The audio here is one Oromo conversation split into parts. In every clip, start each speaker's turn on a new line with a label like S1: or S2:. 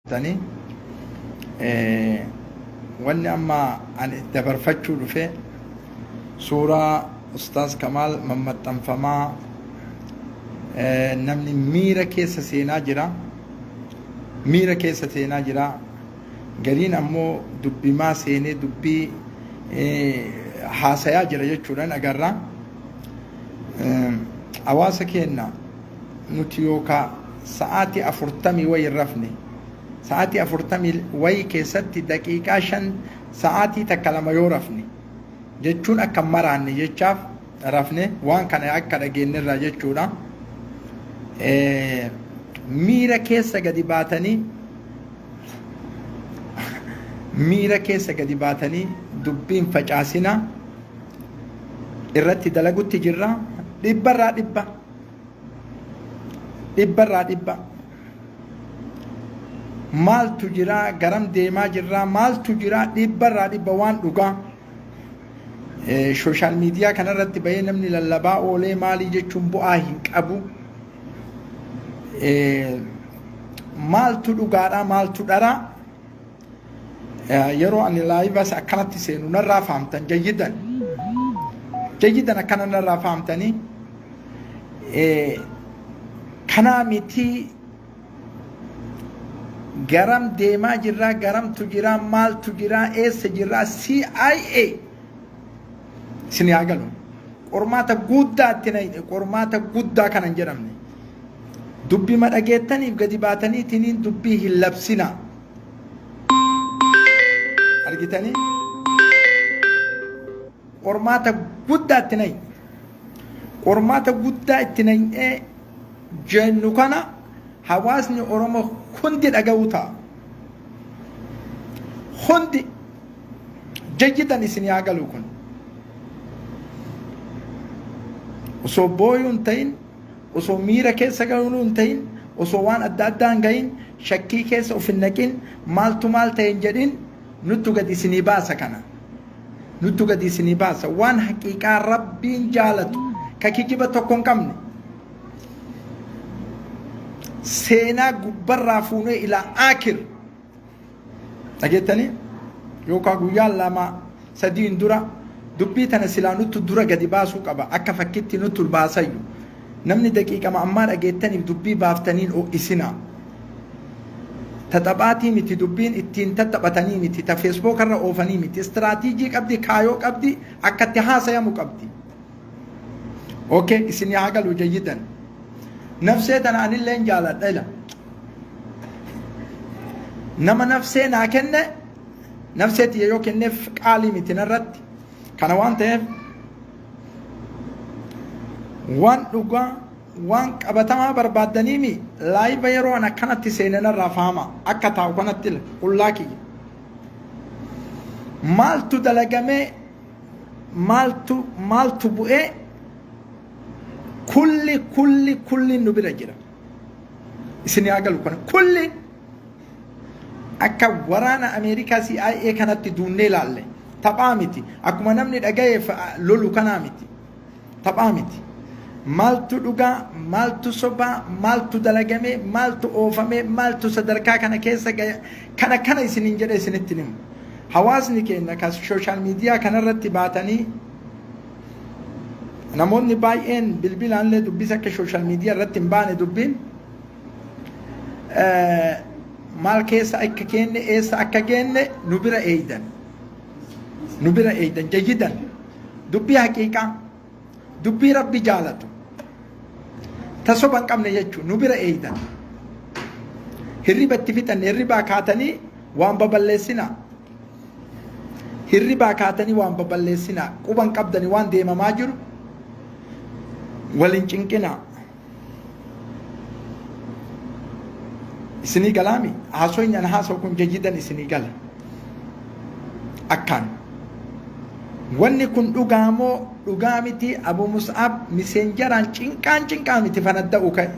S1: tani wanni amma ani dabarfachuu dhufe suuraa Ustaaz Kamaal mammaxxanfamaa namni miira keessa seenaa jira gariin ammoo dubbimaa seenee dubbii haasayaa jira jechuudhaan agarra hawaasa keenya nuti yookaa sa'aatii 40 wayii rafne sa'aatii 40 wayii keessatti daqiiqaa 5 sa'aatii takka lama yoo rafne jechuun akka maraanne jechaaf rafne waan kana akka dhageenyirraa jechuudha. Miira keessa gadi baatanii dubbiin facaasina irratti dalagutti jirra. dhibbarraa dhibba maaltu jira garam deemaa jirra maaltu jira dhibbarraa dhibba waan dhugaa social media kanarratti bahee namni lallabaa oolee maalii jechuun bu'aa hin qabu. Maaltu dhugaadha maaltu dharaa yeroo ani laayivas akkanatti seenu narraa fahamtan jayyidan akkana narraa fahamtanii kanaa miti garam deemaa jirraa garamtu jiraa maaltu jiraa eessa jirraa CIA isin yaa galu qormaata guddaa kanan jedhamne dubbii madhageettaniif gadi baataniitiniin dubbii hin labsina argitanii qormaata guddaa itti nay'ee jennu kana hawaasni Oromoo hundi dhaga'uu ta'a hundi jayyidan isin yaa galu kun osoo booyuu hin ta'in osoo miira keessa galuu hin ta'in osoo waan adda addaa hin gahin shakkii keessa of hin naqin maaltu maal ta'e hin jedhin nuttu gadi isinii baasa kana nuttu gadi isinii baasa waan haqiiqaa rabbiin jaalatu ka kijiba tokko hin qabne seenaa gubbarraa fuunee ilaa aakir dhageettanii yookaan guyyaa lama sadiin dura dubbii tana silaa nuttu dura gadi baasuu qaba akka fakkiitti nuttu baasayyu namni daqiiqama ammaa dhageettaniif dubbii baaftaniin isina taphaatii miti dubbiin ittiin taphatanii miti ta Facebook irra oofanii miti istiraatiijii qabdi kaayoo qabdi akkatti haasayamu qabdi. Okay isin yaa galu jayyidan nafsee tana anillee jaaladha ila nama nafsee naa kenne nafseeti yoo kenneef qaalii miti narratti kana waan ta'eef waan dhugaa waan qabatamaa barbaadaniimi laayiba yeroo an akkanatti seenanarraa fahama akka taa'u kanatti qullaa kiyya maaltu dalagamee maaltu bu'ee kulli nu bira jira isin yaa galu kana kulli akka waraana Ameerikaa CIA kanatti duunnee laalle taphaa miti akkuma namni dhagayeef lolu kanaa miti taphaa miti maaltu dhugaa maaltu sobaa maaltu dalagamee maaltu oofamee maaltu sadarkaa kana keessa kana isiniin jedhe isinitti himu hawaasni keenya kas social media kanarratti baatanii namoonni baay'een bilbilaallee dubbisa akka social media irratti hin baane dubbiin maal keessa akka kenne eessa akka genne nu bira eeydan jayyidan dubbii haqiiqaa dubbii rabbi jaalatu tasoba hin qabne jechuun nu bira eeydan hirribatti fixanne hirribaa kaatanii waan baballeessinaa quban qabdanii waan deemamaa jiru walin cinqinaa isinii galaami haasoynyaan haasoo kun jayyidan isinii gala akkaan wanni kun dhugaamoo dhugaa miti Abu Mus'ab miseenjaraan cinqaa miti fanadda'u ka'e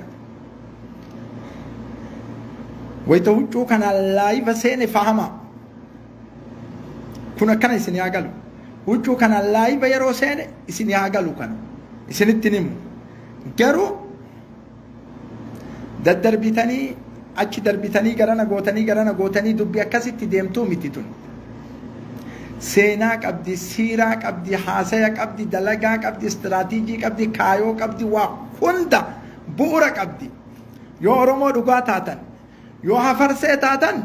S1: wayita huccuu kana laayiva seene fahama kun akkana isin yaa galu huccuu kana laayiva yeroo seene isin yaa galu kana isinitti himu garuu daddarbitanii achi darbitanii garana gootanii dubbii akkasitti deemtuu miti tun. Seenaa qabdi, siiraa qabdi, haasaya qabdi, dalagaa qabdi, istiraatiijii qabdi, kaayoo qabdi, waa hunda bu'uura qabdi. Yoo Oromoo dhugaa taatan, yoo hafarsee taatan,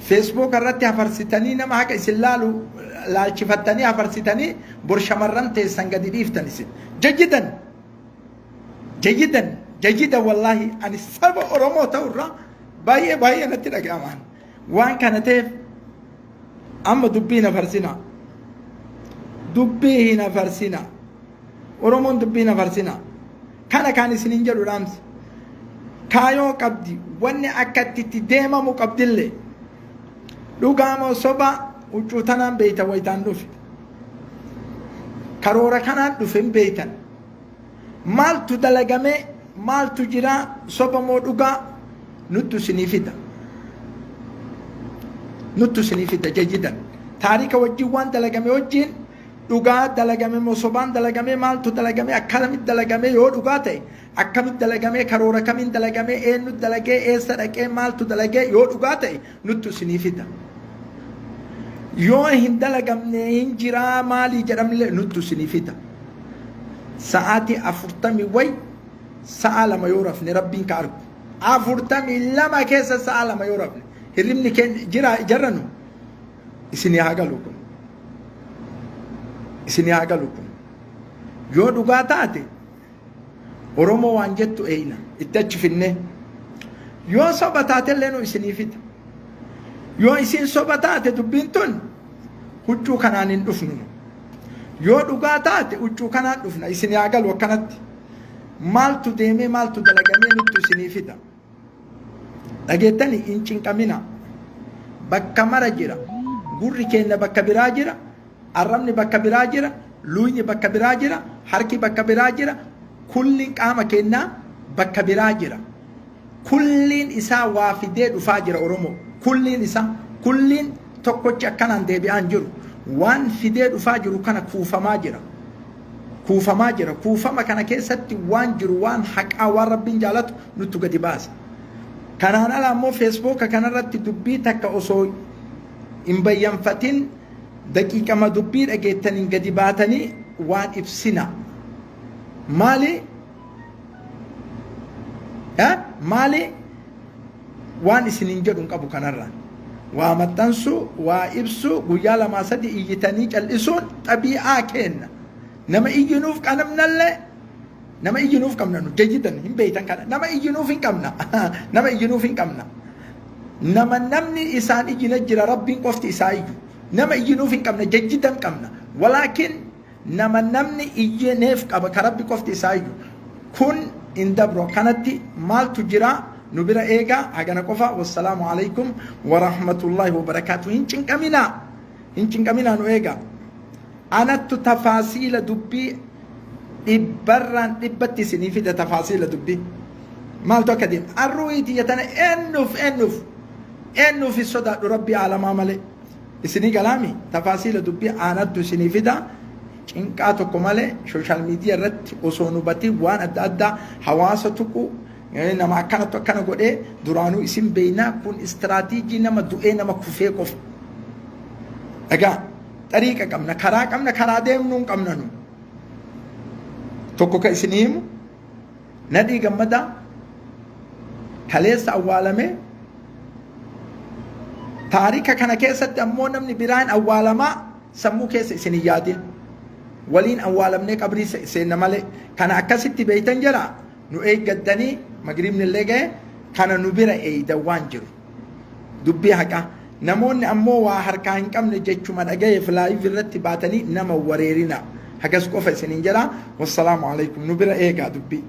S1: Facebook irratti hafarsitanii nama haqa isin laalchifattanii hafarsitanii bor shamarran teessan gadi dhiiftan isin. Jayyidan wallahi ani saba Oromoo ta'urraa baay'ee natti dhaga'amaan. Waan kana ta'eef amma dubbii hin hafarsina. Oromoon dubbii hin hafarsina. Kana kaan isiniin jedhu dhaamsi. Kaayoo qabdi, wanni akka itti deemamu qabdillee. Dhugaamoo soba huccuu tanaan beeytan wayitaan dhufe. Karoora kanaan dhufe hin beeytan. Maaltu dalagamee, maaltu jiraa, soba moo dhugaa nuttu isinii fida jayyidan. Taarika wajjin waan dalagame wajjin dhugaa dalagame moo sobaan dalagame maaltu dalagame akkamitti dalagame yoo dhugaa ta'e akkamitti dalagame karoora kamiin dalagame eenyu dalagee eessa dhaqee maaltu dalagee yoo dhugaa ta'e nuttu isinii fida. Yoo hin dalagamne hin jiraa maalii jedhamle nuttu isinii fida. Sa'aatii 40 way sa'a 2 yoo rafne rabbiin ka argu. 42 keessa sa'a 2 yoo rafne hirribni jira jarranu isinii haa galu kun. Yoo dhugaa taate Oromoo waan jettu eeyna itti achi finne. Yoo soba taate illee nu isinii fida. Yoo isin soba taate dubbiin tun huccuu kanaan hin dhufnu. Yoo dhugaa taate huccuu kanaan dhufna isinii haa galu akkanatti. Maaltu deemee maaltu dalagamee nuttu isinii fida. Dhageettanii hin cinqamina. Bakka mara jira. Gurri keenya bakka biraa jira. Arrabni bakka biraa jira. Luuyni bakka biraa jira. Harki bakka biraa jira. Kulliin qaama keenyaa bakka biraa jira. Kulliin isaa waa fidee dhufaa jira Oromoo. Kulliin tokkochi akkanaan deebi'aan jiru. Waan fidee dhufaa jiru kana kuufamaa jira. Kuufama kana keessatti waan jiru waan haqaa waan rabbiin jaalatu nutti gadi baasa. Kanaan ala ammoo Facebook kanarratti dubbii takka osoo hin bayyanfatin daqiiqama dubbii dhageettaniin gadi baatanii waan ibsina. Maali waan isiniin jedhu qabu kanarra. Waa maxxansu, waa ibsu, guyyaa 2-3 iyyitanii cal'isuun xabi'aa kenna. Nama iyyinuuf qabnallee nama iyyinuuf qabna nu jayyidan hin beeytan kana nama iyyinuuf hin qabna. Nama namni isaan iyyina jira rabbiin qofti isaa iyyu. Nama iyyinuuf hin qabna jayyidan qabna. Walaakin nama namni iyyineef qaba ka rabbi qofti isaa iyyu. Kun in dabro kanatti maaltu jira nu bira eegaa hagana qofa. Wassalaamu alaikum wa rahmatullahi wa barakatuh. Hin cinqaminaa nu eegaa. Anattu tafaasiila dubbii dhibbarraan dhibbatti isinii fida tafaasiila dubbii. Maaltu akka deemu arruuyiiti yatana eennuuf sodaadhu rabbii aalamaa malee. Isinii galaami tafaasiila dubbii anattu isinii fida. Cinqaa tokko malee sooshaal miidiyaa irratti osoo nu batiin waan adda addaa hawaasa tuqu nama akkanattu akkana godhee duraanuu isin beeynaa kun istiraatiijii nama du'ee nama kufee qofa. Dhagaa xariiqa qabna karaa deemnuu qabna nu. Tokko ka isin himu Nadhii Gammadaa kaleessa awwaalame taarika kana keessatti ammoo namni biraan awwaalamaa sammuu keessa isin hin yaadin. Waliin awwaalamnee qabrii seenna malee kana akkasitti beeytan jira nu eeggaddanii magribni illee ga'e kana nu bira eeydan waan jiru dubbii haqa namoonni ammoo waa harkaa hin qabne jechuma dhagayeef laayif irratti baatanii nama wareerina hagas qofa isiniin jira. Wassalaamu alaikum nu bira eegaa dubbii.